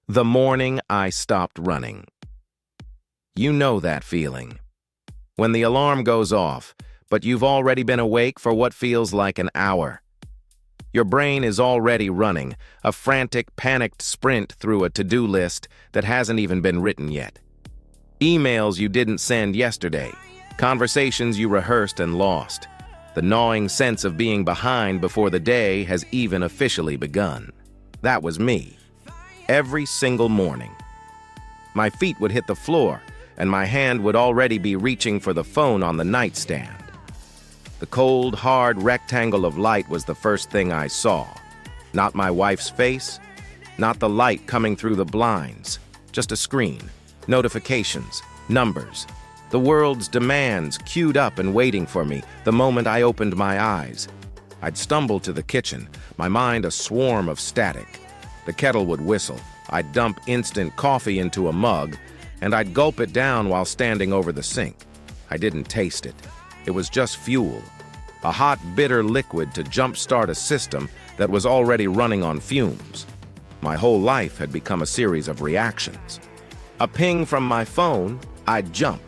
The morning I stopped running. You know that feeling. When the alarm goes off, but you've already been awake for what feels like an hour. Your brain is already running, a frantic, panicked sprint through a to-do list that hasn't even been written yet. Emails you didn't send yesterday, conversations you rehearsed and lost. The gnawing sense of being behind before the day has even officially begun. That was me. Every single morning. My feet would hit the floor, and my hand would already be reaching for the phone on the nightstand. The cold, hard rectangle of light was the first thing I saw. Not my wife's face, not the light coming through the blinds, just a screen, notifications, numbers, the world's demands queued up and waiting for me the moment I opened my eyes. I'd stumble to the kitchen, my mind a swarm of static. The kettle would whistle, I'd dump instant coffee into a mug, and I'd gulp it down while standing over the sink. I didn't taste it. It was just fuel, a hot, bitter liquid to jumpstart a system that was already running on fumes. My whole life had become a series of reactions. A ping from my phone, I'd jump.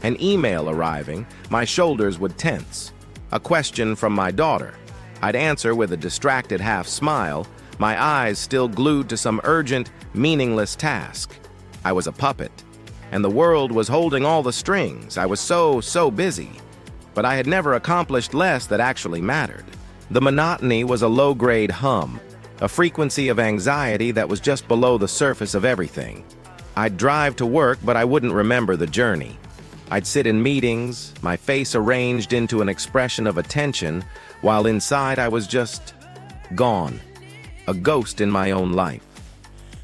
An email arriving, my shoulders would tense. A question from my daughter, I'd answer with a distracted half smile, my eyes still glued to some urgent, meaningless task. I was a puppet, and the world was holding all the strings. I was so busy. But I had never accomplished less that actually mattered. The monotony was a low-grade hum, a frequency of anxiety that was just below the surface of everything. I'd drive to work, but I wouldn't remember the journey. I'd sit in meetings, my face arranged into an expression of attention, while inside I was just gone. A ghost in my own life.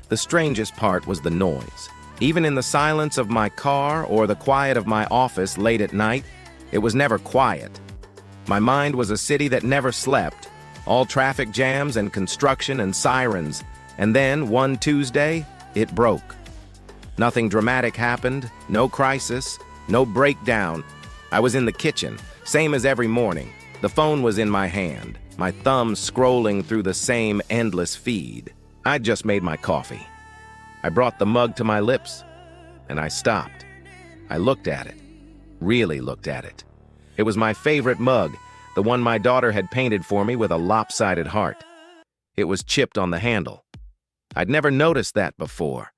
The strangest part was the noise. Even in the silence of my car or the quiet of my office late at night, it was never quiet. My mind was a city that never slept, all traffic jams and construction and sirens, and then, one Tuesday, it broke. Nothing dramatic happened, no crisis, no breakdown. I was in the kitchen, same as every morning. The phone was in my hand, my thumb scrolling through the same endless feed. I'd just made my coffee. I brought the mug to my lips, and I stopped. I looked at it, really looked at it. It was my favorite mug, the one my daughter had painted for me with a lopsided heart. It was chipped on the handle. I'd never noticed that before.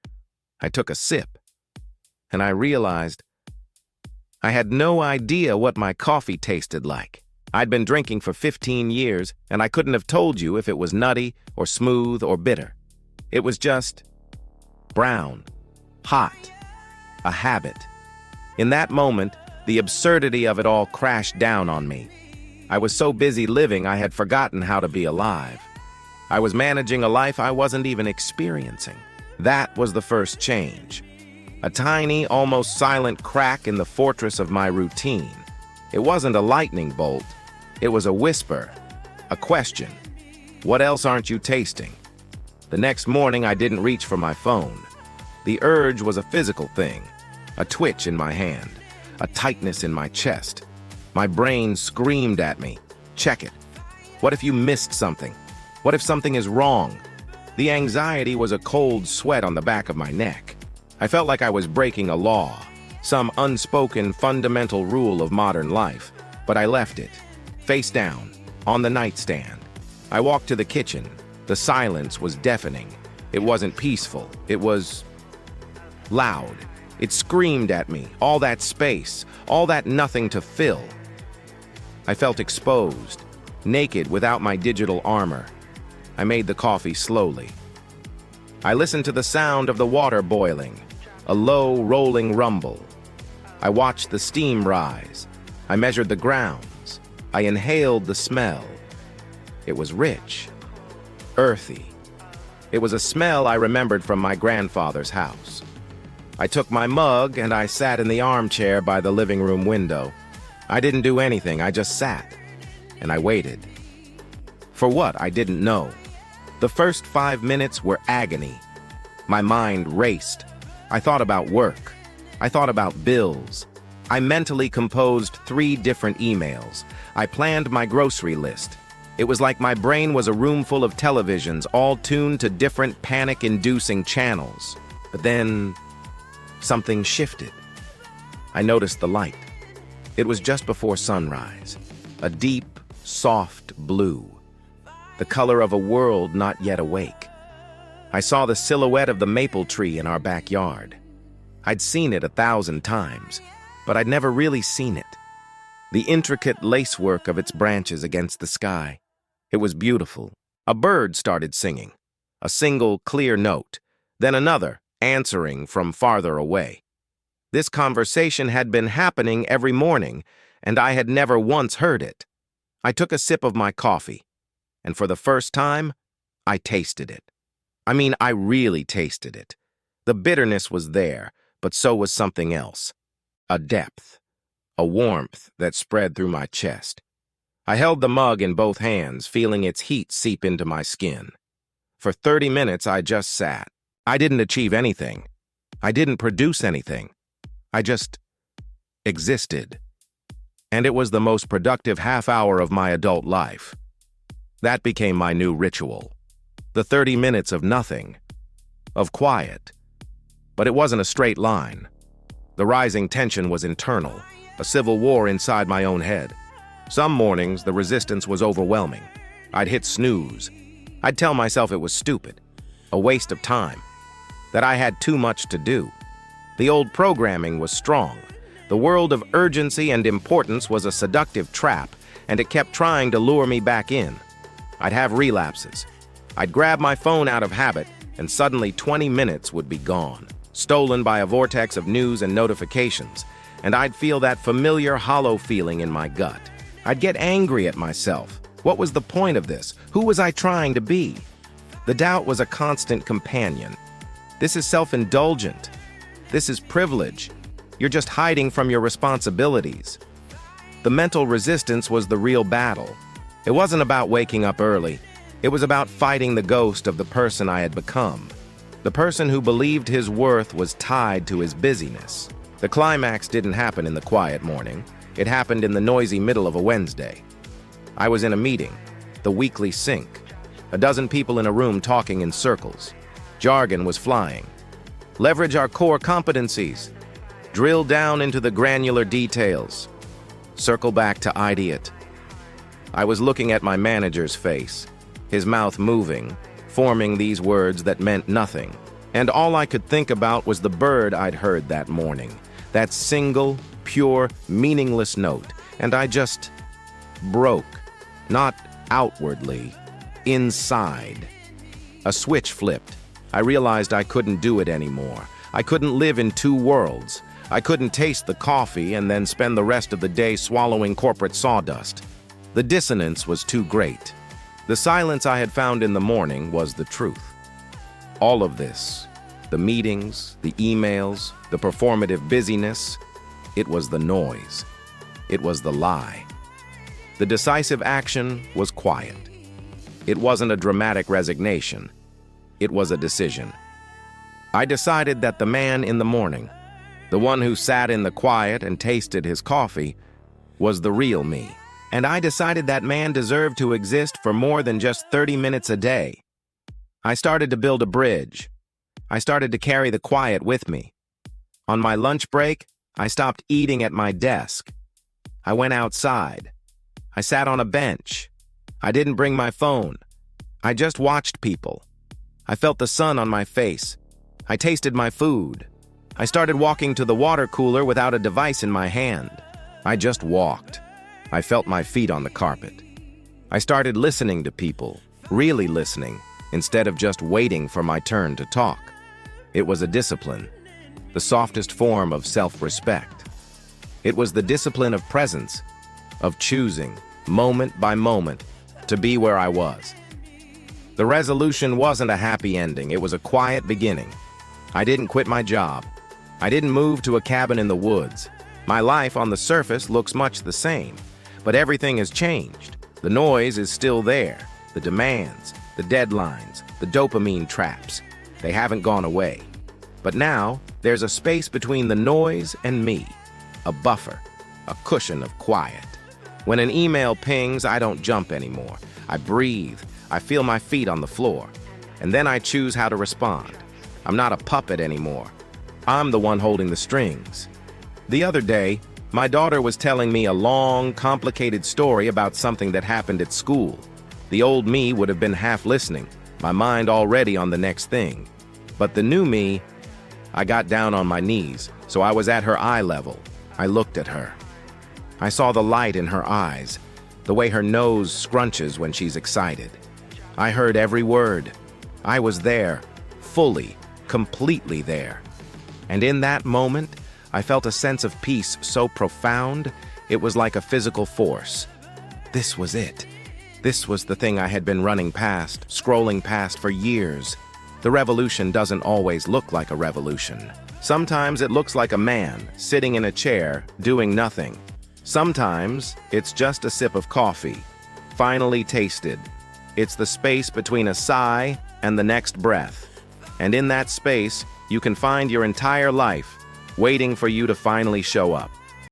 I took a sip, and I realized I had no idea what my coffee tasted like. I'd been drinking for 15 years, and I couldn't have told you if it was nutty or smooth or bitter. It was just brown, hot, a habit. In that moment, the absurdity of it all crashed down on me. I was so busy living I had forgotten how to be alive. I was managing a life I wasn't even experiencing. That was the first change. A tiny, almost silent crack in the fortress of my routine. It wasn't a lightning bolt. It was a whisper, a question. What else aren't you tasting? The next morning, I didn't reach for my phone. The urge was a physical thing, a twitch in my hand, a tightness in my chest. My brain screamed at me, check it. What if you missed something? What if something is wrong? The anxiety was a cold sweat on the back of my neck. I felt like I was breaking a law, some unspoken fundamental rule of modern life, but I left it. Face down, on the nightstand. I walked to the kitchen. The silence was deafening. It wasn't peaceful. It was loud. It screamed at me, all that space, all that nothing to fill. I felt exposed, naked without my digital armor. I made the coffee slowly. I listened to the sound of the water boiling, a low, rolling rumble. I watched the steam rise. I measured the grounds. I inhaled the smell. It was rich, earthy. It was a smell I remembered from my grandfather's house. I took my mug and I sat in the armchair by the living room window. I didn't do anything, I just sat. And I waited. For what, I didn't know. The first 5 minutes were agony. My mind raced. I thought about work. I thought about bills. I mentally composed 3 different emails. I planned my grocery list. It was like my brain was a room full of televisions, all tuned to different panic-inducing channels. But then, something shifted. I noticed the light. It was just before sunrise, a deep, soft blue, the color of a world not yet awake. I saw the silhouette of the maple tree in our backyard. I'd seen it 1,000 times, but I'd never really seen it. The intricate lacework of its branches against the sky. It was beautiful. A bird started singing, a single clear note, then another, answering from farther away. This conversation had been happening every morning, and I had never once heard it. I took a sip of my coffee, and for the first time, I tasted it. I really tasted it. The bitterness was there, but so was something else. A depth, a warmth that spread through my chest. I held the mug in both hands, feeling its heat seep into my skin. For 30 minutes, I just sat. I didn't achieve anything. I didn't produce anything. I just existed. And it was the most productive half hour of my adult life. That became my new ritual. The 30 minutes of nothing, of quiet. But it wasn't a straight line. The rising tension was internal, a civil war inside my own head. Some mornings, the resistance was overwhelming. I'd hit snooze. I'd tell myself it was stupid, a waste of time, that I had too much to do. The old programming was strong. The world of urgency and importance was a seductive trap, and it kept trying to lure me back in. I'd have relapses. I'd grab my phone out of habit, and suddenly 20 minutes would be gone, stolen by a vortex of news and notifications, and I'd feel that familiar hollow feeling in my gut. I'd get angry at myself. What was the point of this? Who was I trying to be? The doubt was a constant companion. This is self-indulgent. This is privilege. You're just hiding from your responsibilities. The mental resistance was the real battle. It wasn't about waking up early. It was about fighting the ghost of the person I had become. The person who believed his worth was tied to his busyness. The climax didn't happen in the quiet morning. It happened in the noisy middle of a Wednesday. I was in a meeting, the weekly sync. A dozen people in a room talking in circles. Jargon was flying. Leverage our core competencies. Drill down into the granular details. Circle back to ideate. I was looking at my manager's face, his mouth moving, forming these words that meant nothing. And all I could think about was the bird I'd heard that morning. That single, pure, meaningless note. And I just broke. Not outwardly, inside. A switch flipped. I realized I couldn't do it anymore. I couldn't live in two worlds. I couldn't taste the coffee and then spend the rest of the day swallowing corporate sawdust. The dissonance was too great. The silence I had found in the morning was the truth. All of this, the meetings, the emails, the performative busyness, it was the noise. It was the lie. The decisive action was quiet. It wasn't a dramatic resignation. It was a decision. I decided that the man in the morning, the one who sat in the quiet and tasted his coffee, was the real me. And I decided that man deserved to exist for more than just 30 minutes a day. I started to build a bridge. I started to carry the quiet with me. On my lunch break, I stopped eating at my desk. I went outside. I sat on a bench. I didn't bring my phone. I just watched people. I felt the sun on my face. I tasted my food. I started walking to the water cooler without a device in my hand. I just walked. I felt my feet on the carpet. I started listening to people, really listening, instead of just waiting for my turn to talk. It was a discipline, the softest form of self-respect. It was the discipline of presence, of choosing, moment by moment, to be where I was. The resolution wasn't a happy ending, it was a quiet beginning. I didn't quit my job. I didn't move to a cabin in the woods. My life on the surface looks much the same, but everything has changed. The noise is still there, the demands, the deadlines, the dopamine traps. They haven't gone away. But now, there's a space between the noise and me, a buffer, a cushion of quiet. When an email pings, I don't jump anymore. I breathe. I feel my feet on the floor. And then I choose how to respond. I'm not a puppet anymore. I'm the one holding the strings. The other day, my daughter was telling me a long, complicated story about something that happened at school. The old me would have been half listening, my mind already on the next thing. But the new me, I got down on my knees, so I was at her eye level. I looked at her. I saw the light in her eyes, the way her nose scrunches when she's excited. I heard every word. I was there, fully, completely there. And in that moment, I felt a sense of peace so profound, it was like a physical force. This was it. This was the thing I had been running past, scrolling past for years. The revolution doesn't always look like a revolution. Sometimes it looks like a man sitting in a chair, doing nothing. Sometimes it's just a sip of coffee, finally tasted. It's the space between a sigh and the next breath. And in that space, you can find your entire life waiting for you to finally show up.